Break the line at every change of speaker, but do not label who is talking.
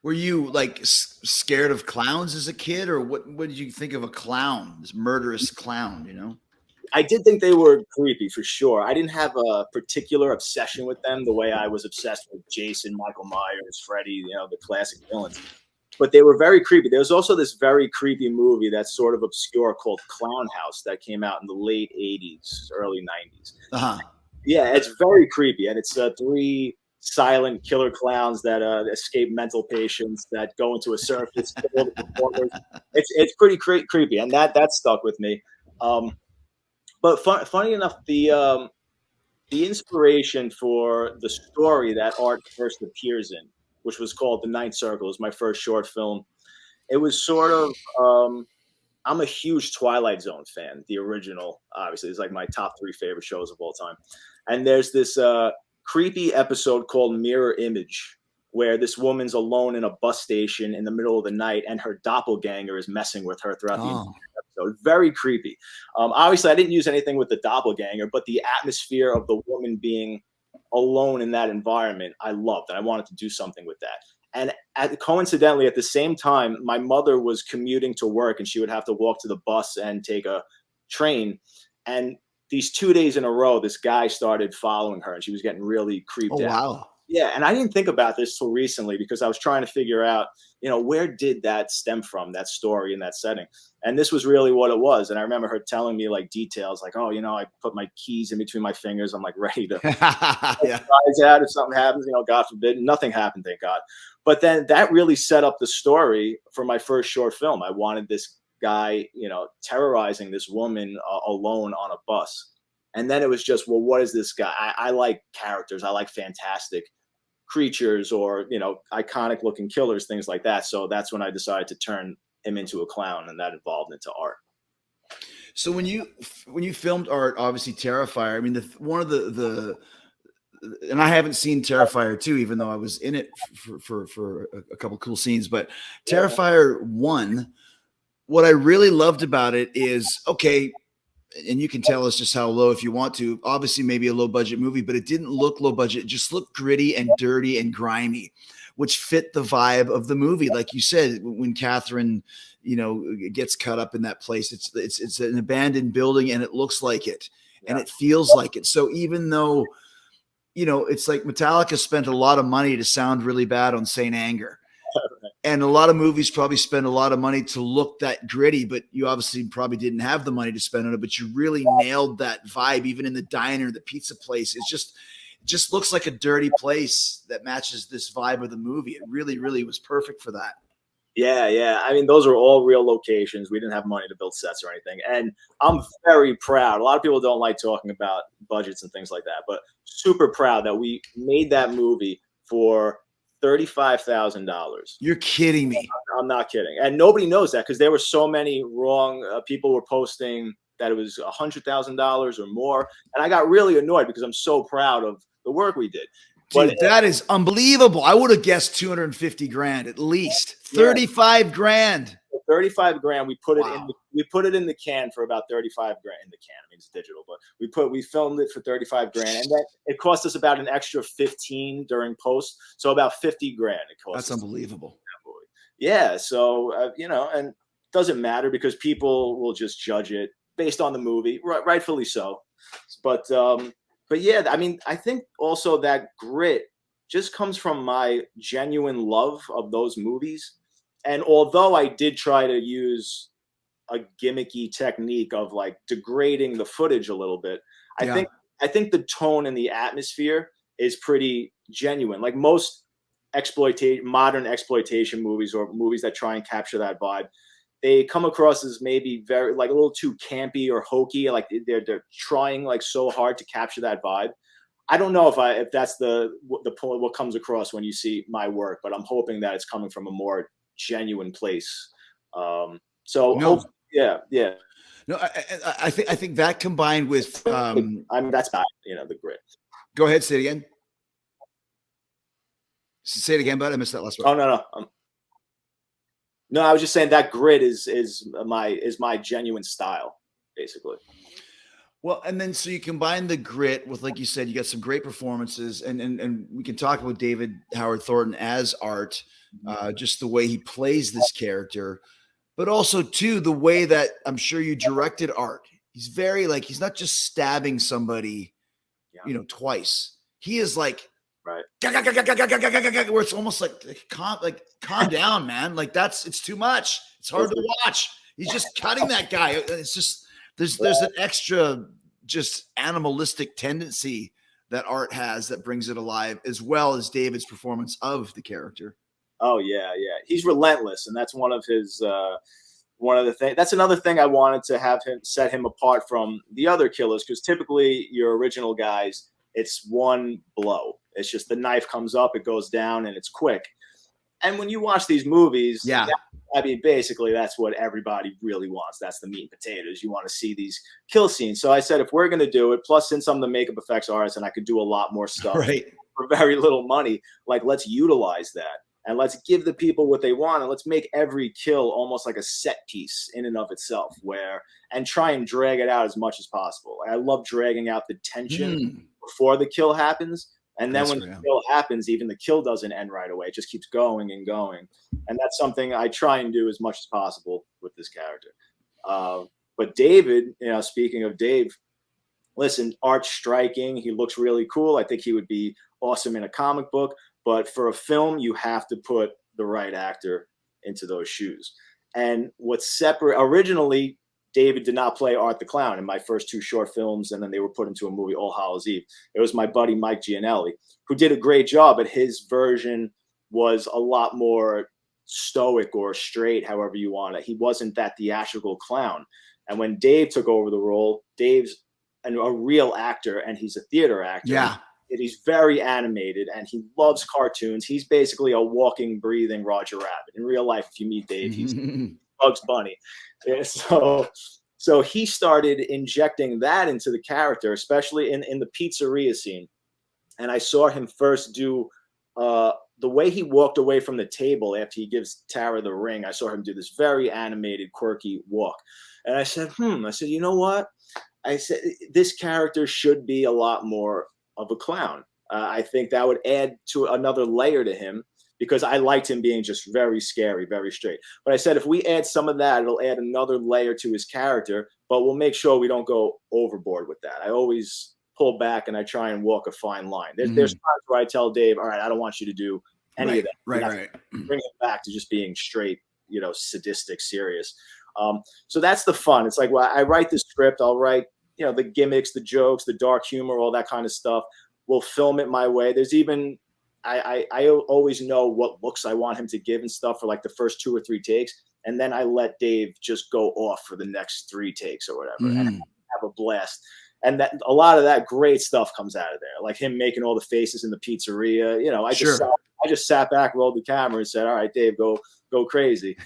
Were you like scared of clowns as a kid, or what did you think of a clown, this murderous clown, you know?
I did think they were creepy for sure. I didn't have a particular obsession with them the way I was obsessed with Jason, Michael Myers, Freddy, the classic villains. But they were very creepy. There was also this very creepy movie that's sort of obscure called Clown House that came out in the late 80s, early 90s.
Uh-huh.
Yeah, it's very creepy. And it's three silent killer clowns that escape mental patients that go into a circus. Kill the performers. It's pretty creepy. And that stuck with me. But funny enough, the inspiration for the story that art first appears in, which was called The Ninth Circle, is my first short film. It was sort of I'm a huge Twilight Zone fan. The original, obviously, is like my top 3 favorite shows of all time. And there's this creepy episode called Mirror Image, where this woman's alone in a bus station in the middle of the night, and her doppelganger is messing with her throughout the entire episode. Very creepy. Obviously, I didn't use anything with the doppelganger, but the atmosphere of the woman being alone in that environment, I loved, and I wanted to do something with that. And coincidentally, at the same time, my mother was commuting to work, and she would have to walk to the bus and take a train. And these 2 days in a row, this guy started following her, and she was getting really creeped out.
Wow.
Yeah, and I didn't think about this till recently because I was trying to figure out, where did that stem from, that story and that setting? And this was really what it was. And I remember her telling me like details like, oh, I put my keys in between my fingers. I'm like ready to eyes out if something happens, God forbid. Nothing happened, thank God. But then that really set up the story for my first short film. I wanted this guy, terrorizing this woman alone on a bus. And then it was just, well, what is this guy? I like characters. I like fantastic creatures or, iconic looking killers, things like that. So that's when I decided to turn him into a clown, and that evolved into art.
So when you filmed art, obviously Terrifier, I mean, one of the and I haven't seen Terrifier 2, even though I was in it for a couple cool scenes, but Terrifier 1, what I really loved about it is, okay, and you can tell us just how low if you want to, obviously maybe a low budget movie, but it didn't look low budget. It just looked gritty and dirty and grimy, which fit the vibe of the movie. Like you said, when Catherine, gets cut up in that place, it's an abandoned building and it looks like it and it feels like it. So even though, it's like Metallica spent a lot of money to sound really bad on Saint Anger. And a lot of movies probably spend a lot of money to look that gritty, but you obviously probably didn't have the money to spend on it, but you really nailed that vibe, even in the diner, the pizza place. It just looks like a dirty place that matches this vibe of the movie. It really, really was perfect for that.
Yeah. I mean, those are all real locations. We didn't have money to build sets or anything. And I'm very proud. A lot of people don't like talking about budgets and things like that, but super proud that we made that movie for $35,000.
You're kidding me.
I'm not kidding. And nobody knows that because there were so many wrong people were posting that it was $100,000 or more. And I got really annoyed because I'm so proud of the work we did.
Dude, that is unbelievable. I would have guessed 250 grand at least. 35 grand.
35 grand. We put it in the can for about 35 grand in the can. I mean, it's digital, but we filmed it for 35 grand, and then it cost us about an extra 15 during post, so about 50 grand. It cost.
That's unbelievable.
Yeah. So and it doesn't matter because people will just judge it based on the movie, rightfully so. But yeah, I mean, I think also that grit just comes from my genuine love of those movies. And although I did try to use a gimmicky technique of like degrading the footage a little bit, I think the tone and the atmosphere is pretty genuine. Like most modern exploitation movies or movies that try and capture that vibe, they come across as maybe very like a little too campy or hokey. Like they're trying like so hard to capture that vibe. I don't know if that's the point what comes across when you see my work, but I'm hoping that it's coming from a more genuine place. Yeah.
No, I think that combined with
I mean that's not the grit.
Go ahead, say it again. Say it again, bud. I missed that last one.
Oh no. No, I was just saying that grit is my genuine style, basically.
Well, and then so you combine the grit with, like you said, you got some great performances, and we can talk about David Howard Thornton as art. just the way he plays this character, but also too the way that I'm sure you directed Art. He's very like, he's not just stabbing somebody, twice. He is like,
right,
where it's almost like calm down, man. Like it's too much. It's hard to watch. He's just cutting that guy. It's just there's an extra just animalistic tendency that Art has that brings it alive, as well as David's performance of the character.
Oh yeah, he's relentless, and that's one of his one of the things. That's another thing I wanted to have him set him apart from the other killers, because typically your original guys, it's one blow. It's just the knife comes up, it goes down, and it's quick. And when you watch these movies, I mean, basically that's what everybody really wants. That's the meat and potatoes. You want to see these kill scenes. So I said, if we're going to do it, plus since I'm the makeup effects artist and I could do a lot more stuff for very little money, like let's utilize that. And let's give the people what they want, and let's make every kill almost like a set piece in and of itself, and try and drag it out as much as possible. I love dragging out the tension before the kill happens. And then when the kill happens, even the kill doesn't end right away. It just keeps going and going. And that's something I try and do as much as possible with this character. But David, speaking of Dave, listen, Art's striking. He looks really cool. I think he would be awesome in a comic book. But for a film, you have to put the right actor into those shoes. And what's separate, originally, David did not play Art the Clown in my first two short films, and then they were put into a movie, All Hallows Eve. It was my buddy Mike Gianelli, who did a great job, but his version was a lot more stoic or straight, however you want it. He wasn't that theatrical clown. And when Dave took over the role, Dave's a real actor, and he's a theater actor.
Yeah.
He's very animated, and he loves cartoons. He's basically a walking, breathing Roger Rabbit. In real life, if you meet Dave, he's Bugs Bunny. Yeah, so he started injecting that into the character, especially in the pizzeria scene. And I saw him first do the way he walked away from the table after he gives Tara the ring. I saw him do this very animated, quirky walk. And I said, you know what? I said, this character should be a lot more of a clown. I think that would add to another layer to him, because I liked him being just very scary, very straight. But I said, if we add some of that, it'll add another layer to his character, but we'll make sure we don't go overboard with that. I always pull back and I try and walk a fine line. There's times where I tell Dave, all right, I don't want you to do any of that.
Right.
Bring it back to just being straight, sadistic, serious. So that's the fun. It's like, well, I write the script, I'll write, the gimmicks, the jokes, the dark humor, all that kind of stuff. We'll film it my way. There's even, I always know what looks I want him to give and stuff for like the first 2 or 3 takes. And then I let Dave just go off for the next 3 takes or whatever and have a blast. And that a lot of that great stuff comes out of there, like him making all the faces in the pizzeria. I just sat back, rolled the camera and said, all right, Dave, go crazy.